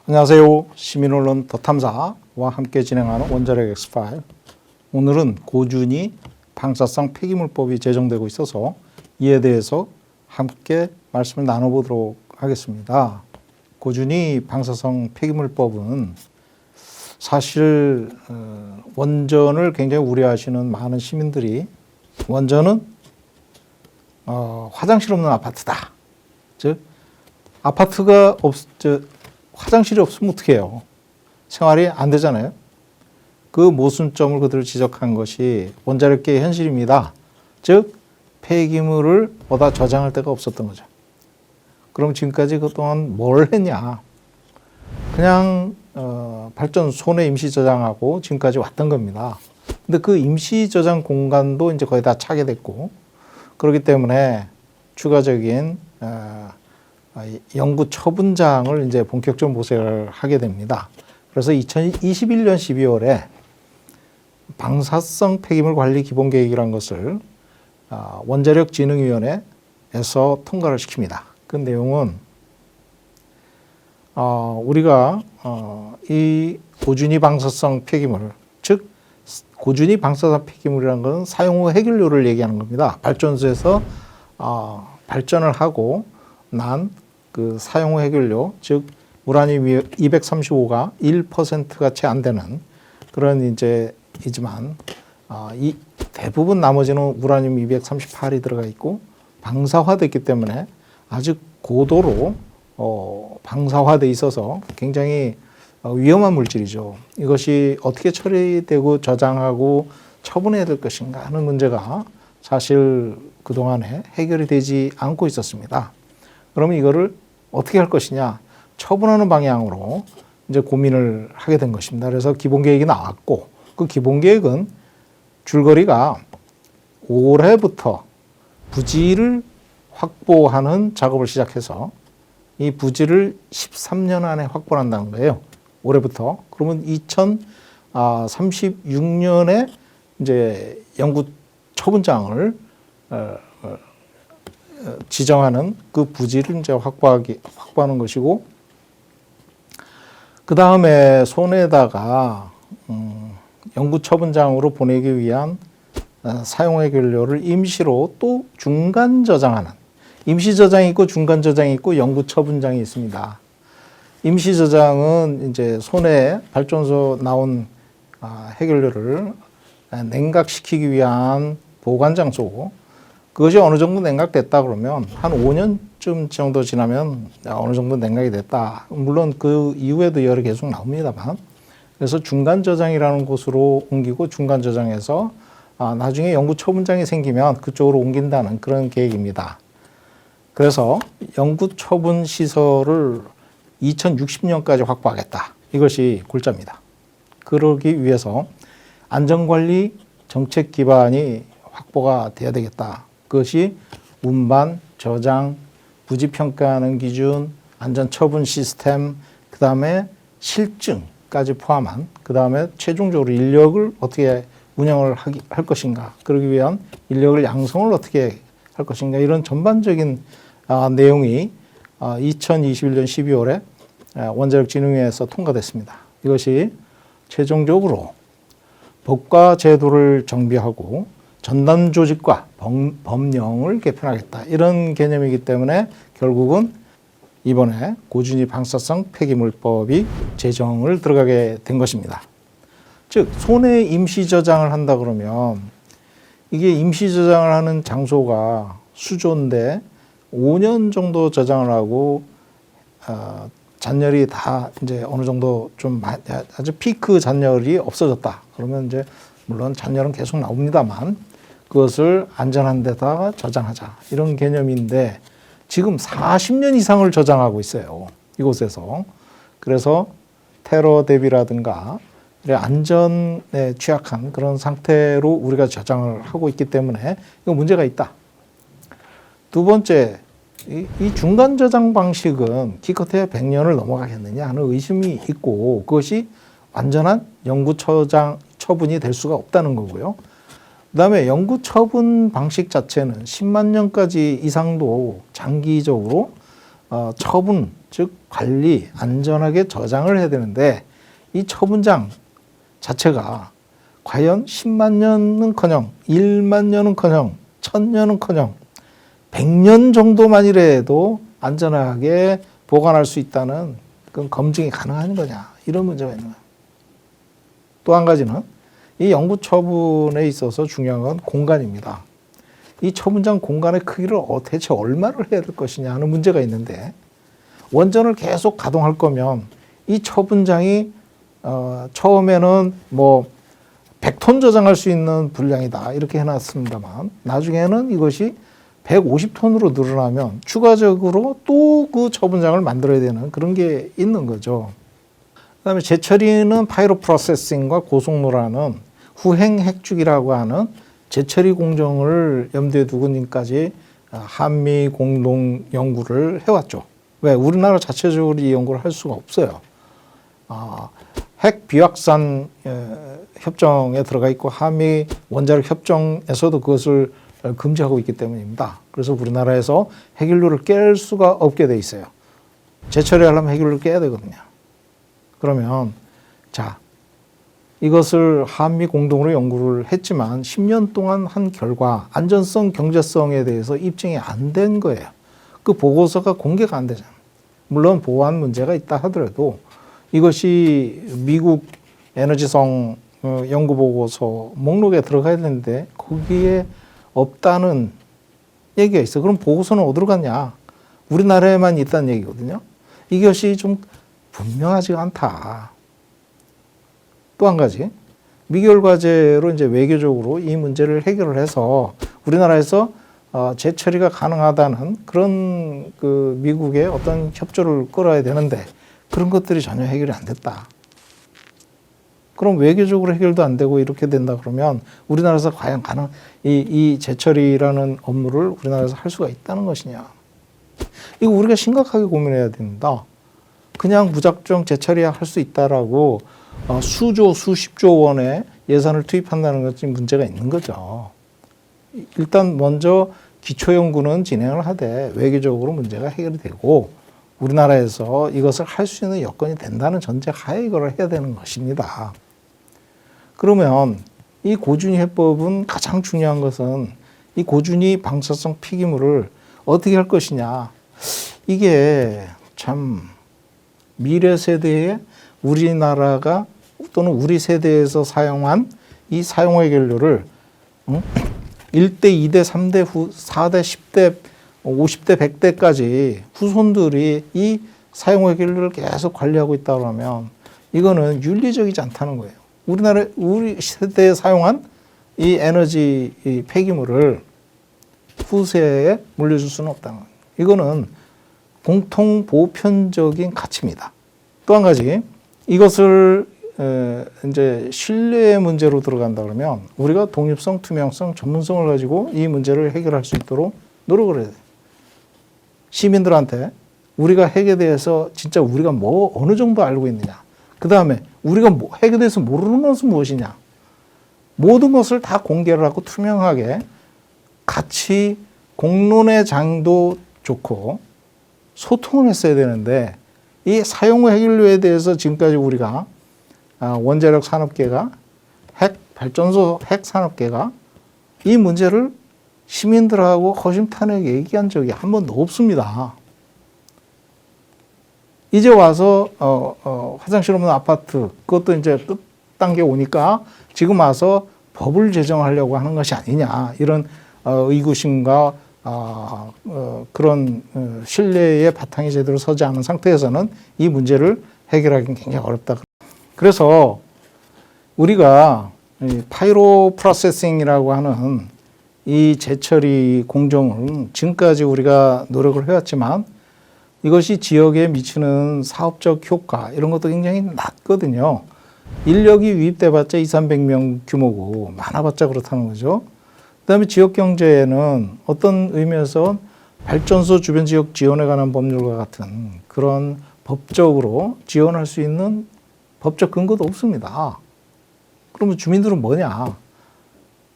안녕하세요. 시민언론 더탐사와 함께 진행하는 원자력 X 파일. 오늘은 고준위 방사성 폐기물법이 제정되고 있어서 이에 대해서 함께 말씀을 나눠보도록 하겠습니다. 고준위 방사성 폐기물법은 사실 원전을 굉장히 우려하시는 많은 시민들이 원전은 화장실 없는 아파트다. 즉 아파트가 화장실이 없으면 어떻게 해요? 생활이 안 되잖아요. 그 모순점을 그대로 지적한 것이 원자력계의 현실입니다. 즉 폐기물을 어디다 저장할 데가 없었던 거죠. 그럼 지금까지 그동안 뭘 했냐? 그냥 발전소내 임시 저장하고 지금까지 왔던 겁니다. 근데 그 임시 저장 공간도 이제 거의 다 차게 됐고, 그렇기 때문에 추가적인 연구 처분장을 이제 본격적으로 모색을 하게 됩니다. 그래서 2021년 12월에 방사성 폐기물 관리 기본 계획이라는 것을 원자력진흥위원회에서 통과를 시킵니다. 그 내용은 우리가 이 고준위 방사성 폐기물, 즉 고준위 방사성 폐기물이라는 것은 사용 후 해결료를 얘기하는 겁니다. 발전소에서 발전을 하고 난 그 사용 후 해결료, 즉 우라늄 235가 1%가 채 안 되는 그런 이지만 이 대부분 나머지는 우라늄 238이 들어가 있고 방사화됐기 때문에 아주 고도로 방사화돼 있어서 굉장히 위험한 물질이죠. 이것이 어떻게 처리되고 저장하고 처분해야 될 것인가 하는 문제가 사실 그동안에 해결이 되지 않고 있었습니다. 그러면 이거를 어떻게 할 것이냐, 처분하는 방향으로 이제 고민을 하게 된 것입니다. 그래서 기본 계획이 나왔고, 그 기본 계획은 줄거리가 올해부터 부지를 확보하는 작업을 시작해서 이 부지를 13년 안에 확보한다는 거예요. 올해부터. 그러면 2036년에 이제 연구 처분장을 지정하는 그 부지를 이제 확보하는 것이고, 그 다음에 손에다가 연구 처분장으로 보내기 위한 사용 해결료를 임시로 또 중간 저장하는, 임시 저장이 있고 중간 저장이 있고 연구 처분장이 있습니다. 임시 저장은 이제 손에 발전소 나온 해결료를 냉각시키기 위한 보관 장소고, 그것이 어느 정도 냉각됐다 그러면 한 5년쯤 정도 지나면 어느 정도 냉각이 됐다. 물론 그 이후에도 열이 계속 나옵니다만, 그래서 중간 저장이라는 곳으로 옮기고 중간 저장해서 나중에 연구 처분장이 생기면 그쪽으로 옮긴다는 그런 계획입니다. 그래서 연구 처분 시설을 2060년까지 확보하겠다. 이것이 골자입니다. 그러기 위해서 안전관리 정책 기반이 확보가 돼야 되겠다. 그것이 운반, 저장, 부지 평가하는 기준, 안전 처분 시스템, 그 다음에 실증까지 포함한, 그 다음에 최종적으로 인력을 어떻게 운영을 할 것인가, 그러기 위한 인력을 양성을 어떻게 할 것인가, 이런 전반적인 내용이 2021년 12월에 원자력진흥위에서 통과됐습니다. 이것이 최종적으로 법과 제도를 정비하고 전담 조직과 법령을 개편하겠다, 이런 개념이기 때문에 결국은 이번에 고준위 방사성 폐기물법이 제정을 들어가게 된 것입니다. 즉 손에 임시 저장을 한다 그러면 이게 임시 저장을 하는 장소가 수조인데 5년 정도 저장을 하고 잔열이 다 이제 어느 정도 좀 아주 피크 잔열이 없어졌다. 그러면 이제 물론 잔열은 계속 나옵니다만 그것을 안전한 데다가 저장하자, 이런 개념인데 지금 40년 이상을 저장하고 있어요, 이곳에서. 그래서 테러 대비라든가 안전에 취약한 그런 상태로 우리가 저장을 하고 있기 때문에 이거 문제가 있다. 두 번째, 이 중간 저장 방식은 기껏해야 100년을 넘어가겠느냐 하는 의심이 있고, 그것이 완전한 연구 처분이 될 수가 없다는 거고요. 그 다음에 연구 처분 방식 자체는 10만 년까지 이상도 장기적으로 처분, 즉 관리, 안전하게 저장을 해야 되는데 이 처분장 자체가 과연 10만 년은커녕 1만 년은커녕 1000년은커녕 100년 정도만이라도 안전하게 보관할 수 있다는 그건 검증이 가능한 거냐, 이런 문제가 있는 거예요. 또 한 가지는 이 연구 처분에 있어서 중요한 건 공간입니다. 이 처분장 공간의 크기를 대체 얼마를 해야 될 것이냐 하는 문제가 있는데, 원전을 계속 가동할 거면 이 처분장이 처음에는 뭐 100톤 저장할 수 있는 분량이다 이렇게 해놨습니다만, 나중에는 이것이 150톤으로 늘어나면 추가적으로 또 그 처분장을 만들어야 되는 그런 게 있는 거죠. 그다음에 재처리는 파이로 프로세싱과 고속노라는 후행 핵죽이라고 하는 재처리 공정을 염두에 두고 지금까지 한미 공동 연구를 해왔죠. 왜? 우리나라 자체적으로 이 연구를 할 수가 없어요. 핵 비확산 협정에 들어가 있고 한미 원자력 협정에서도 그것을 금지하고 있기 때문입니다. 그래서 우리나라에서 핵연료를 깰 수가 없게 돼 있어요. 재처리하려면 핵연료를 깨야 되거든요. 그러면 자, 이것을 한미 공동으로 연구를 했지만 10년 동안 한 결과 안전성, 경제성에 대해서 입증이 안 된 거예요. 그 보고서가 공개가 안 되잖아요. 물론 보안 문제가 있다 하더라도 이것이 미국 에너지성 연구 보고서 목록에 들어가야 되는데 거기에 없다는 얘기가 있어요. 그럼 보고서는 어디로 갔냐? 우리나라에만 있다는 얘기거든요. 이것이 좀 분명하지가 않다. 또 한 가지, 미결 과제로 이제 외교적으로 이 문제를 해결을 해서 우리나라에서 재처리가 가능하다는 그런 그 미국의 어떤 협조를 끌어야 되는데 그런 것들이 전혀 해결이 안 됐다. 그럼 외교적으로 해결도 안 되고 이렇게 된다 그러면 우리나라에서 과연 이 재처리라는 업무를 우리나라에서 할 수가 있다는 것이냐. 이거 우리가 심각하게 고민해야 됩니다. 그냥 무작정 재처리할 수 있다라고 수조, 수십조 원의 예산을 투입한다는 것이 문제가 있는 거죠. 일단 먼저 기초연구는 진행을 하되 외교적으로 문제가 해결이 되고 우리나라에서 이것을 할 수 있는 여건이 된다는 전제 하에 이걸 해야 되는 것입니다. 그러면 이 고준위 해법은 가장 중요한 것은 이 고준위 방사성 폐기물을 어떻게 할 것이냐. 이게 참 미래 세대에 우리나라가 또는 우리 세대에서 사용한 이 사용의 연료를 1대, 2대, 3대, 4대, 10대, 50대, 100대까지 후손들이 이 사용의 연료를 계속 관리하고 있다 그러면 이거는 윤리적이지 않다는 거예요. 우리 세대에 사용한 이 에너지 이 폐기물을 후세에 물려줄 수는 없다는 거예요. 이거는 공통 보편적인 가치입니다. 또 한 가지, 이것을 이제 신뢰의 문제로 들어간다 그러면 우리가 독립성, 투명성, 전문성을 가지고 이 문제를 해결할 수 있도록 노력을 해야 돼요. 시민들한테 우리가 핵에 대해서 진짜 우리가 뭐 어느 정도 알고 있느냐. 그 다음에 우리가 핵에 대해서 모르는 것은 무엇이냐. 모든 것을 다 공개를 하고 투명하게 같이 공론의 장도 좋고 소통을 했어야 되는데 이 사용 후 핵연료에 대해서 지금까지 우리가 원자력 산업계가 핵 발전소 핵 산업계가 이 문제를 시민들하고 허심탄회하게 얘기한 적이 한 번도 없습니다. 이제 와서 화장실 없는 아파트 그것도 이제 끝 단계 오니까 지금 와서 법을 제정하려고 하는 것이 아니냐 이런 의구심과 그런 신뢰의 바탕이 제대로 서지 않은 상태에서는 이 문제를 해결하기는 굉장히 어렵다. 그래서 우리가 파이로 프로세싱이라고 하는 이 재처리 공정은 지금까지 우리가 노력을 해왔지만 이것이 지역에 미치는 사업적 효과 이런 것도 굉장히 낮거든요. 인력이 유입돼봤자 200~300명 규모고 많아봤자 그렇다는 거죠. 그다음에 지역 경제에는 어떤 의미에서 발전소 주변 지역 지원에 관한 법률과 같은 그런 법적으로 지원할 수 있는 법적 근거도 없습니다. 그러면 주민들은 뭐냐?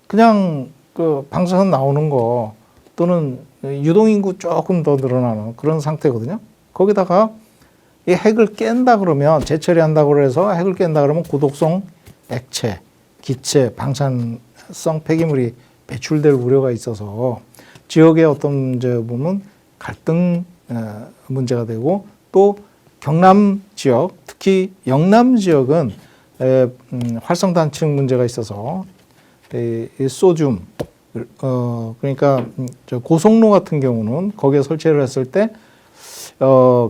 그냥 그 방사선 나오는 거 또는 유동인구 조금 더 늘어나는 그런 상태거든요. 거기다가 이 핵을 깬다 그러면 재처리한다 그래서 핵을 깬다 그러면 고독성 액체, 기체, 방사성 폐기물이 배출될 우려가 있어서 지역의 어떤 문제 보면 갈등 문제가 되고 또 경남 지역, 특히 영남 지역은 활성단층 문제가 있어서 소듐 그러니까 고속로 같은 경우는 거기에 설치를 했을 때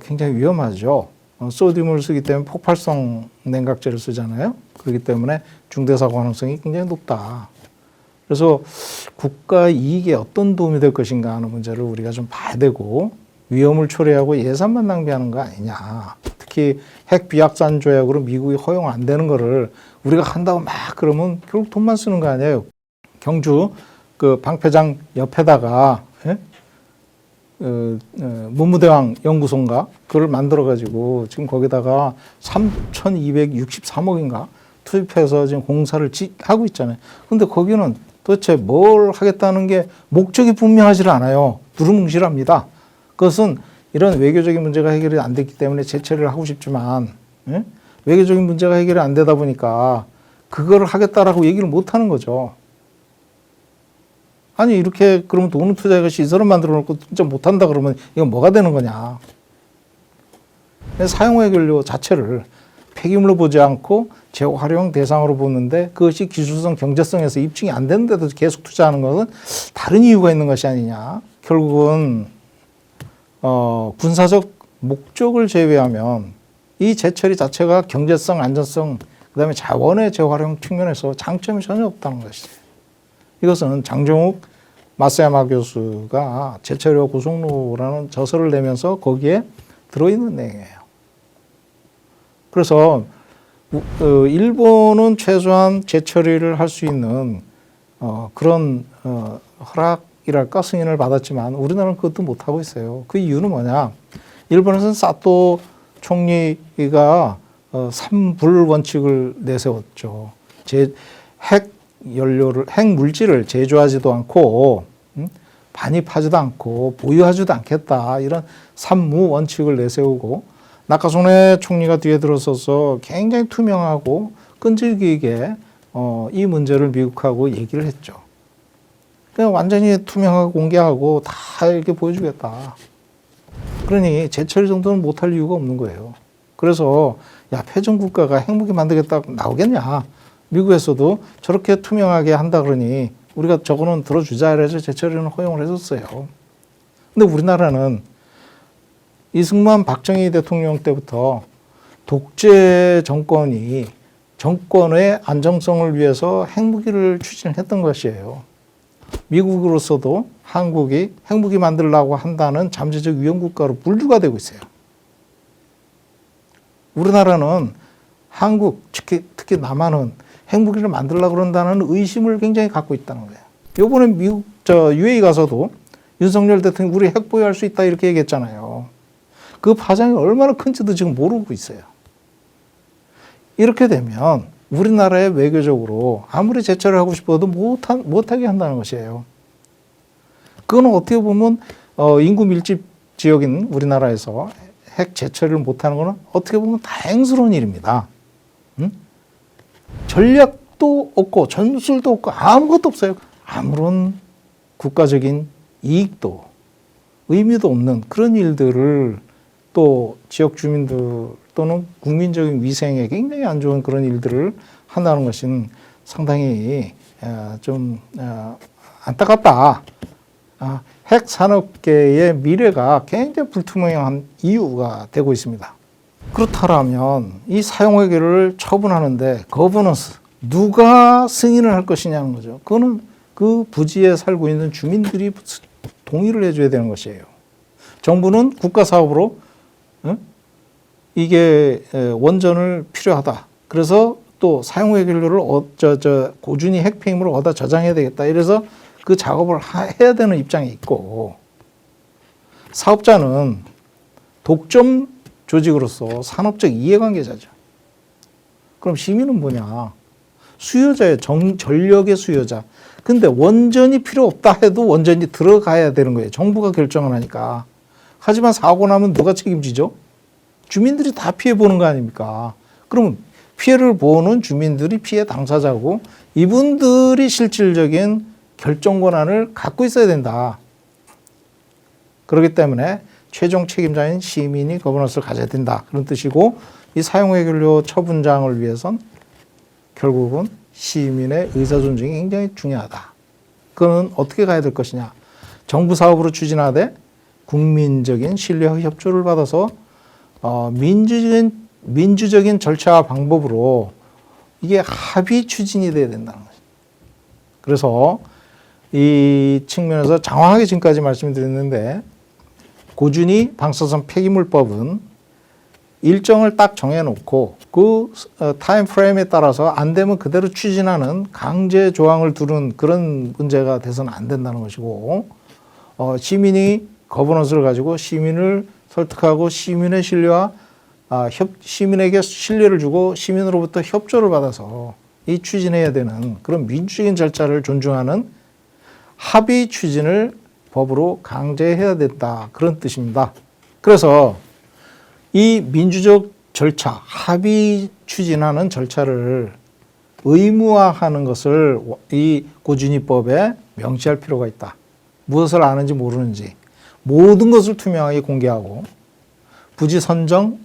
굉장히 위험하죠. 소듐을 쓰기 때문에 폭발성 냉각제를 쓰잖아요. 그렇기 때문에 중대사고 가능성이 굉장히 높다. 그래서 국가 이익에 어떤 도움이 될 것인가 하는 문제를 우리가 좀 봐야 되고 위험을 초래하고 예산만 낭비하는 거 아니냐. 특히 핵 비확산 조약으로 미국이 허용 안 되는 거를 우리가 한다고 막 그러면 결국 돈만 쓰는 거 아니에요. 경주 그 방패장 옆에다가 문무대왕 연구소인가 그걸 만들어 가지고 지금 거기다가 3,263억인가 투입해서 지금 공사를 하고 있잖아요. 근데 거기는 도대체 뭘 하겠다는 게 목적이 분명하지 않아요. 두루뭉실합니다. 그것은 이런 외교적인 문제가 해결이 안 됐기 때문에 재처리를 하고 싶지만 외교적인 문제가 해결이 안 되다 보니까 그걸 하겠다라고 얘기를 못 하는 거죠. 아니 이렇게 그러면 돈을 투자해서 시설을 만들어 놓고 진짜 못한다 그러면 이건 뭐가 되는 거냐. 사용해결료 자체를 폐기물로 보지 않고 재활용 대상으로 보는데 그것이 기술성 경제성에서 입증이 안 되는데도 계속 투자하는 것은 다른 이유가 있는 것이 아니냐. 결국은 군사적 목적을 제외하면 이 재처리 자체가 경제성, 안전성, 그다음에 자원의 재활용 측면에서 장점이 전혀 없다는 것이죠. 이것은 장종욱 마사야마 교수가 재처리와 고속로라는 저서를 내면서 거기에 들어있는 내용이에요. 그래서 일본은 최소한 재처리를 할 수 있는 그런 허락이랄까 승인을 받았지만 우리나라는 그것도 못하고 있어요. 그 이유는 뭐냐. 일본에서는 사토 총리가 3불 원칙을 내세웠죠. 핵 연료를, 핵 물질을 제조하지도 않고, 반입하지도 않고, 보유하지도 않겠다. 이런 3무 원칙을 내세우고, 나카소네 총리가 뒤에 들어서서 굉장히 투명하고 끈질기게 이 문제를 미국하고 얘기를 했죠. 그냥 완전히 투명하고 공개하고 다 이렇게 보여주겠다. 그러니 재처리 정도는 못할 이유가 없는 거예요. 그래서 야 패전 국가가 핵무기 만들겠다고 나오겠냐. 미국에서도 저렇게 투명하게 한다 그러니 우리가 저거는 들어주자 해서 재처리는 허용을 해줬어요. 근데 우리나라는 이승만 박정희 대통령 때부터 독재 정권이 정권의 안정성을 위해서 핵무기를 추진했던 것이에요. 미국으로서도 한국이 핵무기 만들려고 한다는 잠재적 위험 국가로 분류가 되고 있어요. 우리나라는 한국, 특히 남한은 핵무기를 만들려고 그런다는 의심을 굉장히 갖고 있다는 거예요. 이번에 미국, UAE 가서도 윤석열 대통령이 우리 핵 보유할 수 있다 이렇게 얘기했잖아요. 그 파장이 얼마나 큰지도 지금 모르고 있어요. 이렇게 되면 우리나라의 외교적으로 아무리 재처리를 하고 싶어도 못하게 한다는 것이에요. 그건 어떻게 보면 인구 밀집 지역인 우리나라에서 핵 재처리를 못하는 것은 어떻게 보면 다행스러운 일입니다. 전략도 없고 전술도 없고 아무것도 없어요. 아무런 국가적인 이익도 의미도 없는 그런 일들을 또 지역 주민들 또는 국민적인 위생에 굉장히 안 좋은 그런 일들을 한다는 것은 상당히 좀 안타깝다. 핵 산업계의 미래가 굉장히 불투명한 이유가 되고 있습니다. 그렇다면 이 사용해결을 처분하는데 거버넌스 누가 승인을 할 것이냐는 거죠. 그거는 그 부지에 살고 있는 주민들이 동의를 해줘야 되는 것이에요. 정부는 국가 사업으로 이게 원전을 필요하다. 그래서 또 사용해결료를 고준위 핵 폐기물을 얻어 저장해야 되겠다. 이래서 그 작업을 해야 되는 입장에 있고 사업자는 독점 조직으로서 산업적 이해관계자죠. 그럼 시민은 뭐냐? 수요자예요. 전력의 수요자. 근데 원전이 필요 없다 해도 원전이 들어가야 되는 거예요. 정부가 결정을 하니까. 하지만 사고 나면 누가 책임지죠? 주민들이 다 피해 보는 거 아닙니까? 그러면 피해를 보는 주민들이 피해 당사자고 이분들이 실질적인 결정 권한을 갖고 있어야 된다. 그렇기 때문에 최종 책임자인 시민이 거버넌스를 가져야 된다. 그런 뜻이고 이 사용해결료 처분장을 위해선 결국은 시민의 의사존중이 굉장히 중요하다. 그건 어떻게 가야 될 것이냐. 정부 사업으로 추진하되 국민적인 신뢰와 협조를 받아서 민주적인 절차와 방법으로 이게 합의 추진이 돼야 된다는 거죠. 그래서 이 측면에서 장황하게 지금까지 말씀드렸는데 고준위 방사선 폐기물법은 일정을 딱 정해놓고 그 타임 프레임에 따라서 안 되면 그대로 추진하는 강제 조항을 두는 그런 문제가 돼서는 안 된다는 것이고 시민이 거버넌스를 가지고 시민을 설득하고 시민의 신뢰와 시민에게 신뢰를 주고 시민으로부터 협조를 받아서 이 추진해야 되는 그런 민주적인 절차를 존중하는 합의 추진을 법으로 강제해야 된다. 그런 뜻입니다. 그래서 이 민주적 절차, 합의 추진하는 절차를 의무화하는 것을 이 고준위법에 명시할 필요가 있다. 무엇을 아는지 모르는지 모든 것을 투명하게 공개하고 부지 선정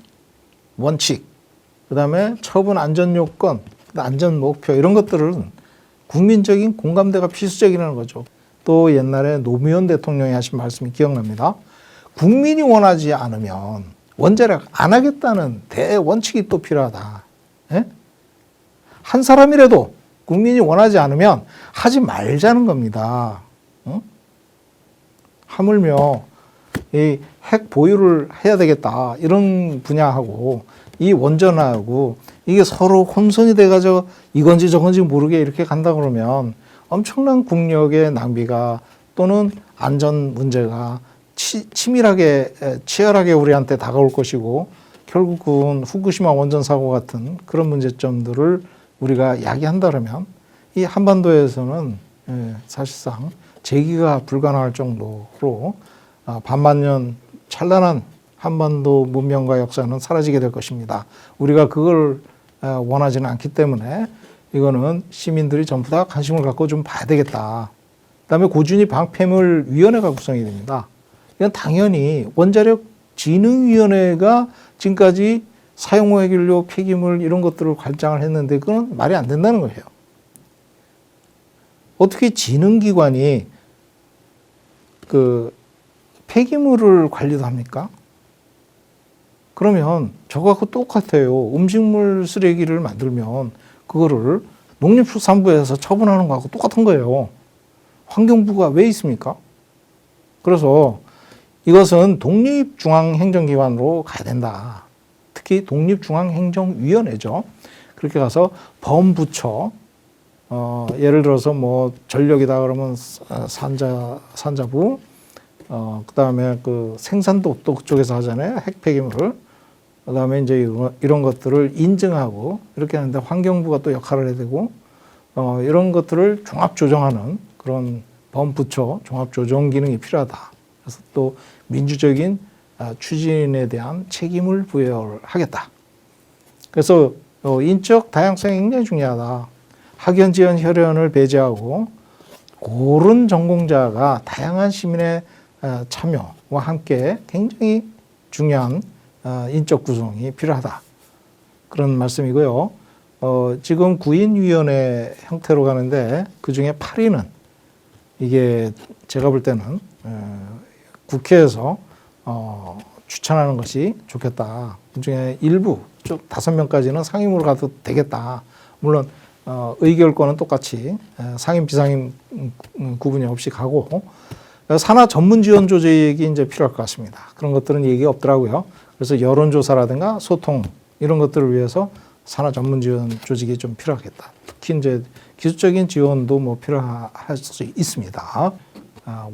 원칙, 그다음에 처분 안전 요건, 안전 목표 이런 것들은 국민적인 공감대가 필수적이라는 거죠. 또 옛날에 노무현 대통령이 하신 말씀이 기억납니다. 국민이 원하지 않으면 원자력 안 하겠다는 대원칙이 또 필요하다. 예? 한 사람이라도 국민이 원하지 않으면 하지 말자는 겁니다. 하물며 이 핵 보유를 해야 되겠다 이런 분야하고 이 원전하고 이게 서로 혼선이 돼가지고 이건지 저건지 모르게 이렇게 간다 그러면 엄청난 국력의 낭비가 또는 안전 문제가 치열하게 우리한테 다가올 것이고 결국은 후쿠시마 원전 사고 같은 그런 문제점들을 우리가 야기한다면 이 한반도에서는 사실상 재기가 불가능할 정도로 반만년 찬란한 한반도 문명과 역사는 사라지게 될 것입니다. 우리가 그걸 원하지는 않기 때문에 이거는 시민들이 전부 다 관심을 갖고 좀 봐야 되겠다. 그다음에 고준위 방폐물위원회가 구성이 됩니다. 이건 당연히 원자력진흥위원회가 지금까지 사용해결료 폐기물 이런 것들을 관장을 했는데 그건 말이 안 된다는 거예요. 어떻게 진흥기관이 그 폐기물을 관리도 합니까? 그러면 저거하고 똑같아요. 음식물 쓰레기를 만들면 그거를 농림축산부에서 처분하는 거하고 똑같은 거예요. 환경부가 왜 있습니까? 그래서 이것은 독립중앙행정기관으로 가야 된다. 특히 독립중앙행정위원회죠. 그렇게 가서 범부처, 예를 들어서 뭐 전력이다 그러면 산자부, 그 다음에 그 생산도 또 그쪽에서 하잖아요. 핵폐기물을. 그 다음에 이제 이런 것들을 인증하고 이렇게 하는데 환경부가 또 역할을 해야 되고, 이런 것들을 종합조정하는 그런 범부처 종합조정 기능이 필요하다. 그래서 또 민주적인 추진에 대한 책임을 부여하겠다. 그래서 인적 다양성이 굉장히 중요하다. 학연, 지연, 혈연을 배제하고 고른 전공자가 다양한 시민의 참여와 함께 굉장히 중요한 인적 구성이 필요하다. 그런 말씀이고요. 지금 9인위원회 형태로 가는데 그중에 8인은 이게 제가 볼 때는 국회에서 추천하는 것이 좋겠다. 그중에 일부, 쭉 5명까지는 상임으로 가도 되겠다. 물론 의결권은 똑같이 상임, 비상임 구분이 없이 가고 산하 전문 지원 조직이 이제 필요할 것 같습니다. 그런 것들은 얘기가 없더라고요. 그래서 여론조사라든가 소통 이런 것들을 위해서 산하 전문 지원 조직이 좀 필요하겠다. 특히 이제 기술적인 지원도 뭐 필요할 수 있습니다.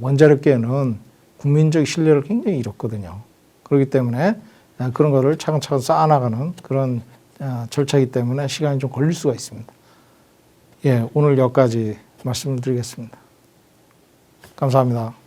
원자력계는 국민적 신뢰를 굉장히 잃었거든요. 그렇기 때문에 그런 거를 차근차근 쌓아나가는 그런 절차이기 때문에 시간이 좀 걸릴 수가 있습니다. 예, 오늘 여기까지 말씀을 드리겠습니다. 감사합니다.